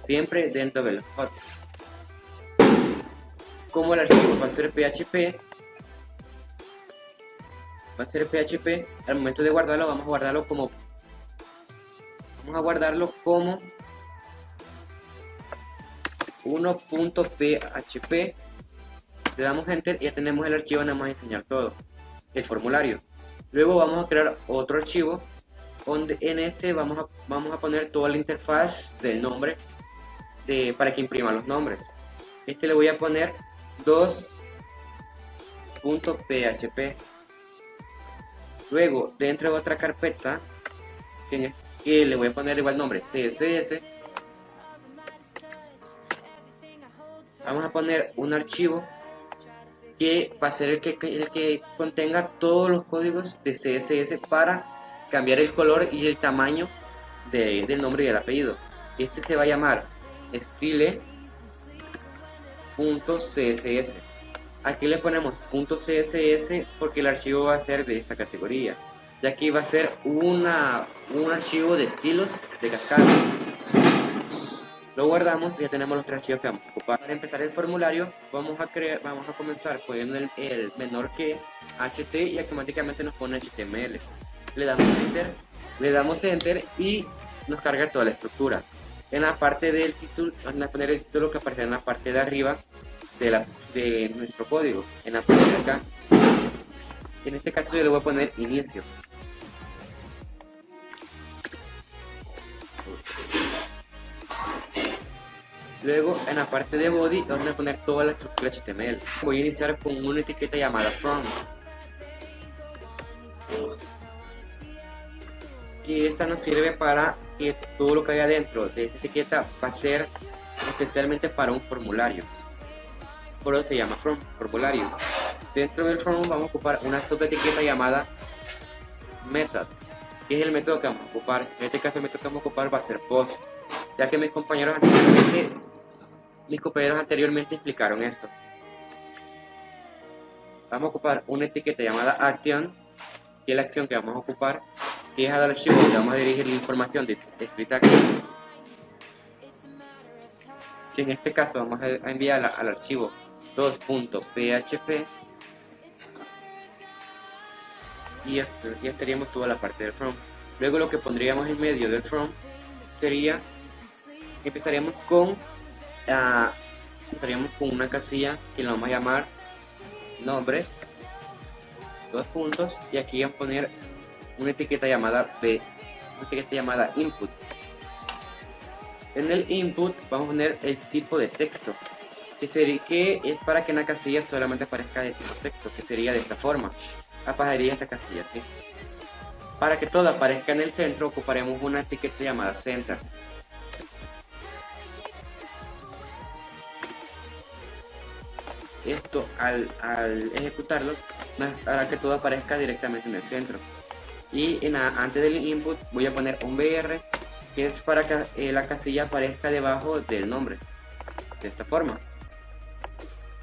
siempre dentro del HOTS. Como el archivo va a ser PHP, al momento de guardarlo vamos a guardarlo como .php. Le damos enter y ya tenemos el archivo donde vamos a enseñar todo, el formulario. Luego vamos a crear otro archivo donde en este vamos a poner toda la interfaz del nombre para que imprima los nombres. Este le voy a poner 2.php. Luego dentro de otra carpeta que le voy a poner igual nombre CSS, vamos a poner un archivo que va a ser el que contenga todos los códigos de CSS para cambiar el color y el tamaño del nombre y del apellido. Este se va a llamar style.css. Aquí le ponemos .css porque el archivo va a ser de esta categoría, y aquí va a ser un archivo de estilos de cascada. Lo guardamos y ya tenemos los tres archivos que vamos a ocupar. Para empezar el formulario vamos a comenzar poniendo el menor que HT y automáticamente nos pone HTML. Le damos enter y nos carga toda la estructura. En la parte del título, vamos a poner el título que aparece en la parte de arriba de nuestro código, en la parte de acá. En este caso yo le voy a poner inicio. Luego en la parte de body vamos a poner toda la estructura HTML. Voy a iniciar con una etiqueta llamada from, que esta nos sirve para que todo lo que hay adentro de esta etiqueta va a ser especialmente para un formulario. Por eso se llama from, formulario. Dentro del from vamos a ocupar una subetiqueta llamada method, que es el método que vamos a ocupar. En este caso el método que vamos a ocupar va a ser post, ya que mis compañeros anteriormente explicaron esto. Vamos a ocupar una etiqueta llamada action, que es la acción que vamos a ocupar. que es al archivo donde vamos a dirigir la información escrita aquí, que en este caso vamos a enviarla al archivo 2.php, y ya estaríamos toda la parte del from. Luego lo que pondríamos en medio del from sería, empezaríamos con una casilla que la vamos a llamar nombre, 2 puntos, y aquí vamos a poner una etiqueta llamada input. En el input vamos a poner el tipo de texto, que es para que en la casilla solamente aparezca de tipo texto, que sería de esta forma. Aparecería esta casilla, ¿sí? Para que todo aparezca en el centro, ocuparemos una etiqueta llamada center. Esto al ejecutarlo hará que todo aparezca directamente en el centro. Y antes del input voy a poner un BR, que es para que la casilla aparezca debajo del nombre, de esta forma.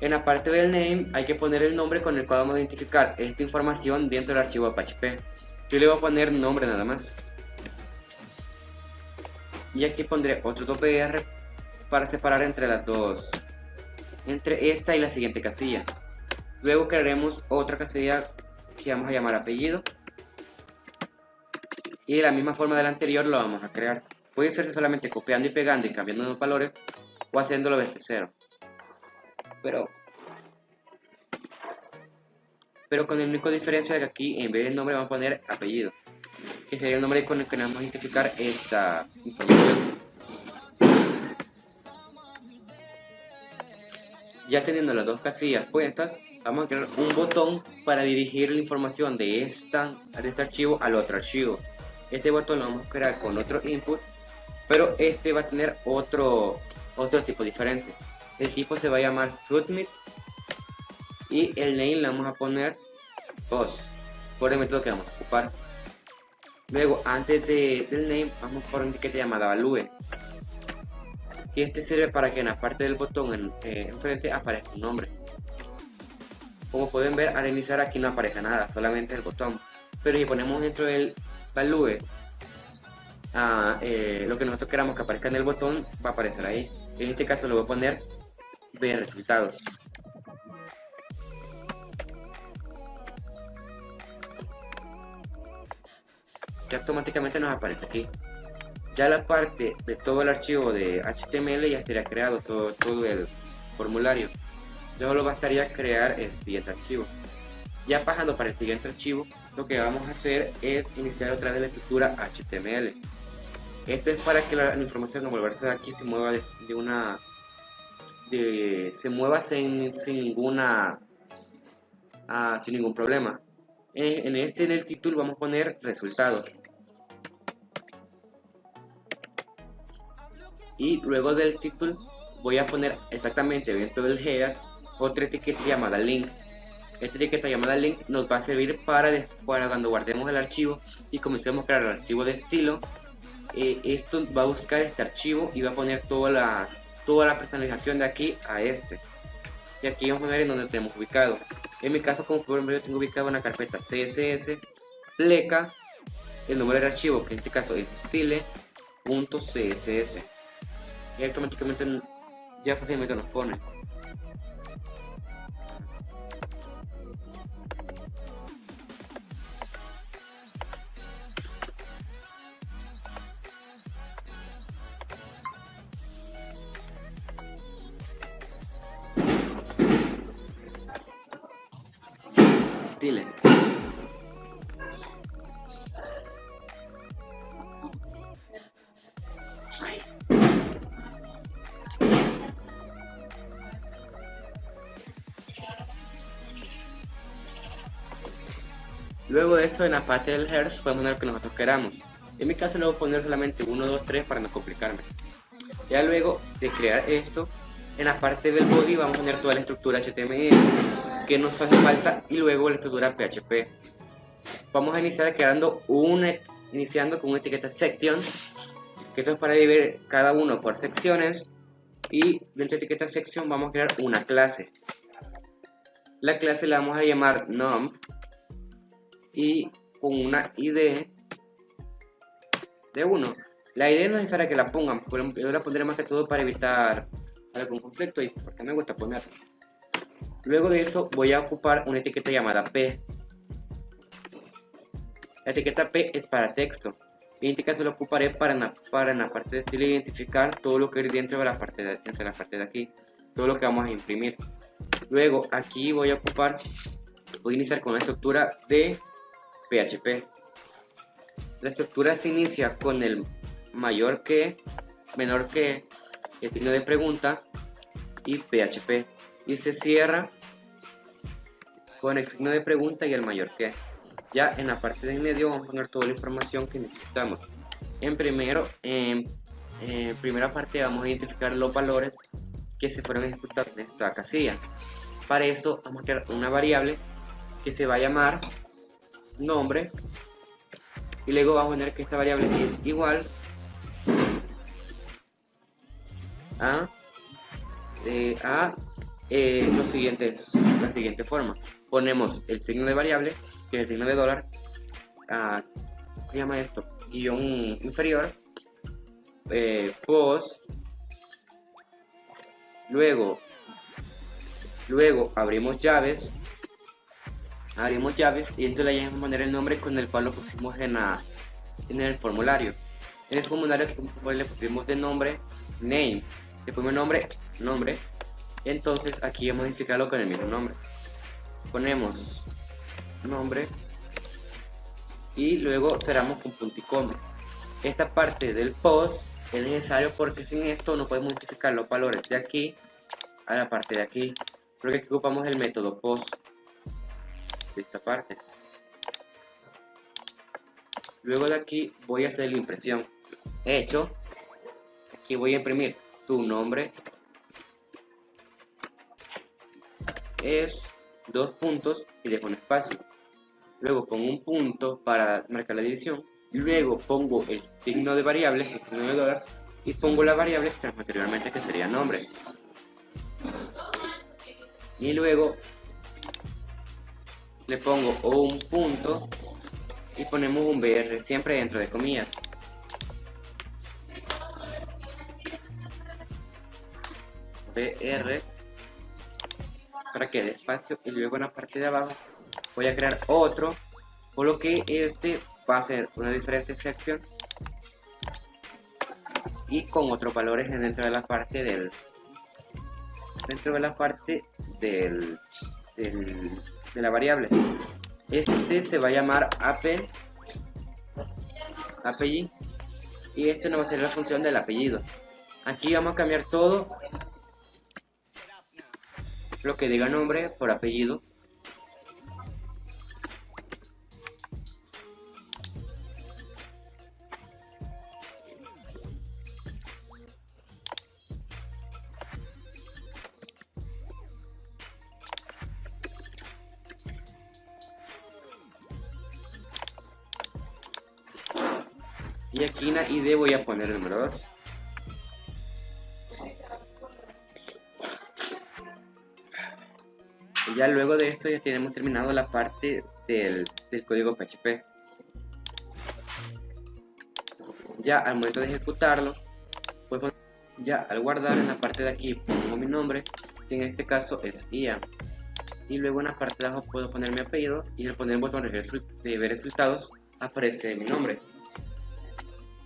En la parte del name hay que poner el nombre con el cual vamos a identificar esta información dentro del archivo PHP. Yo le voy a poner nombre nada más. Y aquí pondré otro BR para separar entre esta y la siguiente casilla. Luego crearemos otra casilla que vamos a llamar apellido. Y de la misma forma de la anterior lo vamos a crear. Puede ser solamente copiando y pegando y cambiando los valores, o haciéndolo desde cero. Pero con la única diferencia de que aquí en vez del nombre vamos a poner apellido, que sería el nombre con el que vamos a identificar esta información. Ya teniendo las dos casillas puestas, vamos a crear un botón para dirigir la información de este archivo al otro archivo. Este botón lo vamos a crear con otro input, pero este va a tener otro tipo diferente. El tipo se va a llamar submit y el name le vamos a poner post por el método que vamos a ocupar. Luego, antes del name, vamos por una etiqueta llamada value, y este sirve para que en la parte del botón enfrente aparezca un nombre. Como pueden ver, al iniciar aquí no aparece nada, solamente el botón. Pero si ponemos dentro del value lo que nosotros queramos que aparezca en el botón, va a aparecer ahí. En este caso lo voy a poner ver resultados. Que automáticamente nos aparece aquí. Ya la parte de todo el archivo de HTML ya estaría creado, todo el formulario. Solo bastaría crear el siguiente archivo. Ya pasando para el siguiente archivo, lo que vamos a hacer es iniciar otra vez la estructura HTML. Esto es para que la información al moverse de aquí se mueva sin ningún problema. En el título vamos a poner resultados. Y luego del título voy a poner exactamente dentro del header otra etiqueta llamada link. Esta etiqueta llamada link nos va a servir para cuando guardemos el archivo y comencemos a crear el archivo de estilo. Esto va a buscar este archivo y va a poner toda la personalización de aquí a este. Y aquí vamos a poner en donde tenemos ubicado. En mi caso, como por ejemplo, yo tengo ubicado una carpeta CSS, pleca, el número del archivo, que en este caso es style.css. Y automáticamente ya fácilmente nos pone. Style. Luego de esto, en la parte del header podemos poner lo que nosotros queramos. En mi caso le voy a poner solamente 1, 2, 3 para no complicarme. Ya luego de crear esto, en la parte del body vamos a poner toda la estructura HTML que nos hace falta y luego la estructura PHP. Vamos a iniciar iniciando con una etiqueta section, que esto es para dividir cada uno por secciones, y dentro de etiqueta section vamos a crear una clase. La clase la vamos a llamar num y con una ID de 1. La idea no es necesaria que la pongan, pero yo la pondré más que todo para evitar algún conflicto y porque me gusta poner. Luego de eso voy a ocupar una etiqueta llamada P. La etiqueta P es para texto. Y en este caso lo ocuparé para en la parte de estilo identificar todo lo que hay dentro de la parte de aquí, todo lo que vamos a imprimir. Luego aquí voy a iniciar con la estructura de PHP. La estructura se inicia con el mayor que, menor que, el signo de pregunta y PHP, y se cierra con el signo de pregunta y el mayor que. Ya en la parte de en medio vamos a poner toda la información que necesitamos. En primera parte vamos a identificar los valores que se fueron ejecutados en esta casilla. Para eso vamos a crear una variable que se va a llamar nombre, y luego vamos a poner que esta variable es igual a la siguiente forma. Ponemos el signo de variable, que es el signo de dólar, ¿cómo se llama esto? Guión inferior, post, luego abrimos llaves y entonces le vamos a poner el nombre con el cual lo pusimos en el formulario. En el formulario que le pusimos de nombre name, le ponemos nombre, entonces aquí vamos a identificarlo con el mismo nombre. Ponemos nombre y luego cerramos con punto y coma. Esta parte del post es necesario porque sin esto no podemos identificar los valores de aquí a la parte de aquí, porque aquí ocupamos el método post de esta parte. Luego de aquí voy a hacer la impresión. Hecho, aquí voy a imprimir tu nombre es 2 puntos y le pongo espacio. Luego pongo un punto para marcar la división. Luego pongo el signo de variable, el signo de dólar, y pongo la variable que anteriormente, que sería nombre. Y luego le pongo un punto y ponemos un BR siempre dentro de comillas. BR para que dé espacio, y luego en la parte de abajo voy a crear otro, por lo que este va a ser una diferente sección y con otros valores dentro de la parte de la variable. Este se va a llamar API y este no va a ser la función del apellido. Aquí vamos a cambiar todo lo que diga nombre por apellido. Y aquí en la ID voy a poner el número 2. Y ya luego de esto ya tenemos terminado la parte del código PHP. Ya al momento de ejecutarlo, pues ya al guardar en la parte de aquí pongo mi nombre, que en este caso es Ian. Y luego en la parte de abajo puedo poner mi apellido, y al poner el botón de ver resultados aparece mi nombre.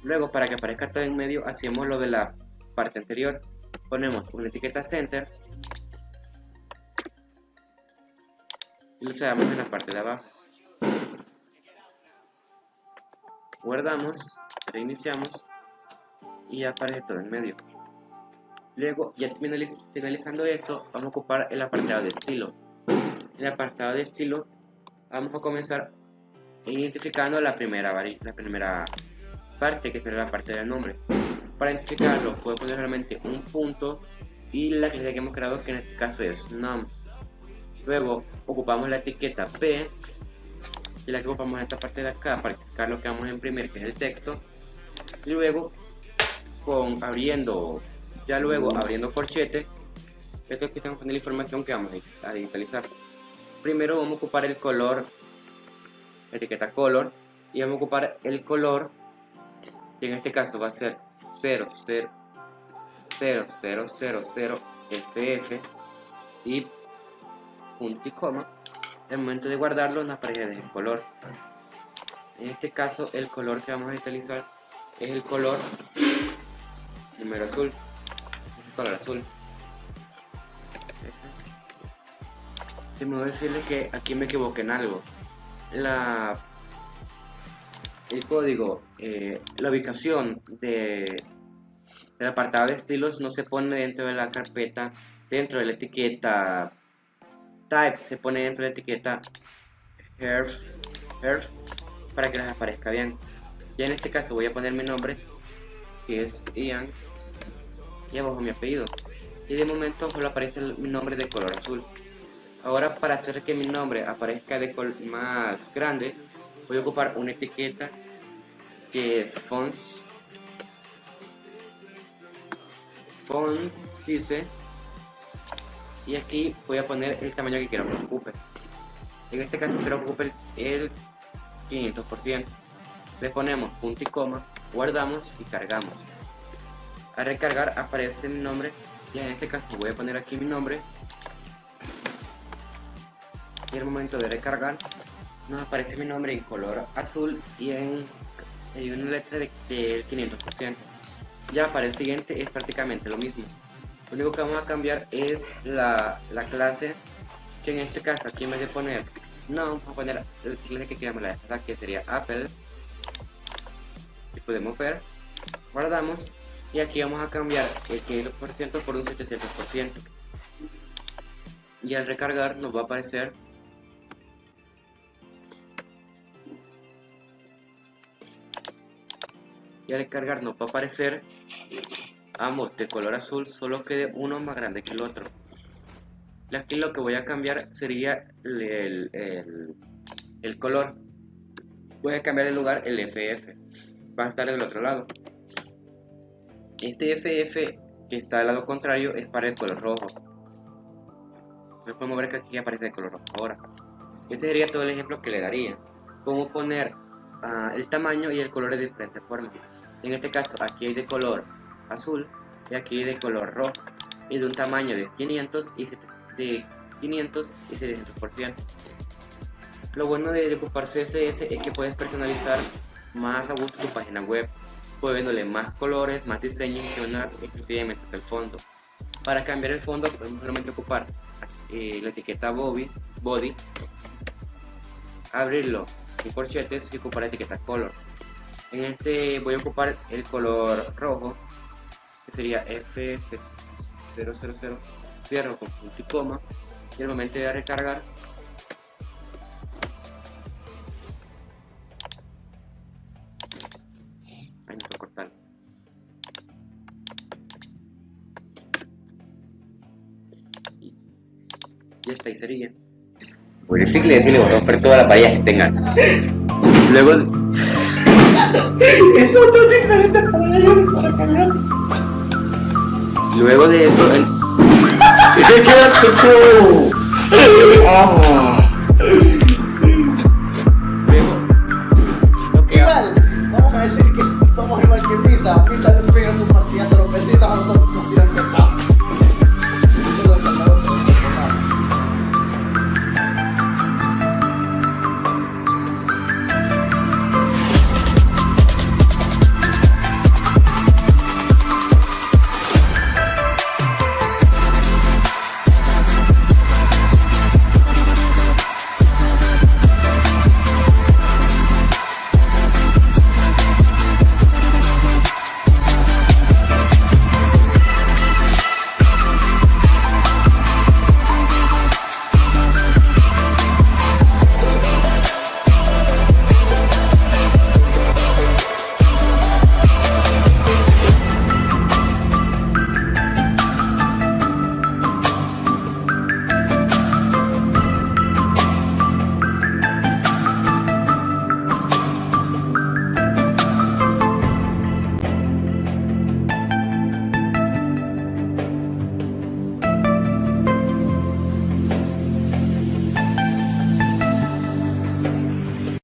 Luego, para que aparezca todo en medio, hacemos lo de la parte anterior. Ponemos una etiqueta center y lo cerramos en la parte de abajo. Guardamos, reiniciamos y ya aparece todo en medio. Luego, ya finalizando esto, vamos a ocupar el apartado de estilo. En el apartado de estilo vamos a comenzar identificando la primera parte, que será la parte del nombre. Para identificarlo puedo poner realmente un punto y la clase que hemos creado, que en este caso es num. Luego ocupamos la etiqueta P y la que ocupamos en esta parte de acá para indicar lo que vamos a imprimir, que es el texto. Y luego abriendo corchete, esto aquí estamos poniendo la información que vamos a digitalizar. Primero vamos a ocupar el color, etiqueta color, y vamos a ocupar el color que en este caso va a ser 000000 FF y punto y coma. En el momento de guardarlo nos aparece el color. En este caso el color que vamos a utilizar es el color número azul, el color azul. Debo decirles que aquí me equivoqué en algo. El código, la ubicación del apartado de estilos no se pone dentro de la carpeta, dentro de la etiqueta type, se pone dentro de la etiqueta herf para que les aparezca bien. Ya en este caso voy a poner mi nombre, que es Ian, y abajo mi apellido, y de momento solo aparece mi nombre de color azul. Ahora, para hacer que mi nombre aparezca de color más grande, voy a ocupar una etiqueta que es fonts size, y aquí voy a poner el tamaño que quiero que ocupe. En este caso quiero que ocupe el 500%. Le ponemos punto y coma, guardamos y cargamos. Al recargar aparece mi nombre, y en este caso voy a poner aquí mi nombre. Y en el momento de recargar nos aparece mi nombre en color azul y en una letra del 500%. Ya para el siguiente es prácticamente lo mismo. Lo único que vamos a cambiar es la clase, que en este caso aquí en vez de poner vamos a poner la clase que queramos, la que sería Apple. Y podemos ver, guardamos, y aquí vamos a cambiar el 500% por un 700%. Y al recargar nos va a aparecer ambos de color azul, solo que uno más grande que el otro. Y aquí lo que voy a cambiar sería el color. Voy a cambiar el lugar el FF, va a estar del otro lado. Este FF que está al lado contrario es para el color rojo. Podemos ver que aquí aparece el color rojo ahora. Ese sería todo el ejemplo que le daría. Cómo poner el tamaño y el color de diferentes formas. En este caso aquí hay de color azul y aquí hay de color rojo, y de un tamaño de 500 y 700%. Lo bueno de ocupar CSS es que puedes personalizar más a gusto tu página web, poniéndole más colores, más diseños y exclusivamente hasta el fondo. Para cambiar el fondo podemos solamente ocupar la etiqueta body, abrirlo en corchetes y ocupar la etiqueta color. En este voy a ocupar el color rojo, que sería FF000, cierro con punto y coma, y al momento de recargar necesito cortar. Y esta ahí sería. Voy a decirle, voy a romper todas las vallas que tengan. Luego Luego de eso,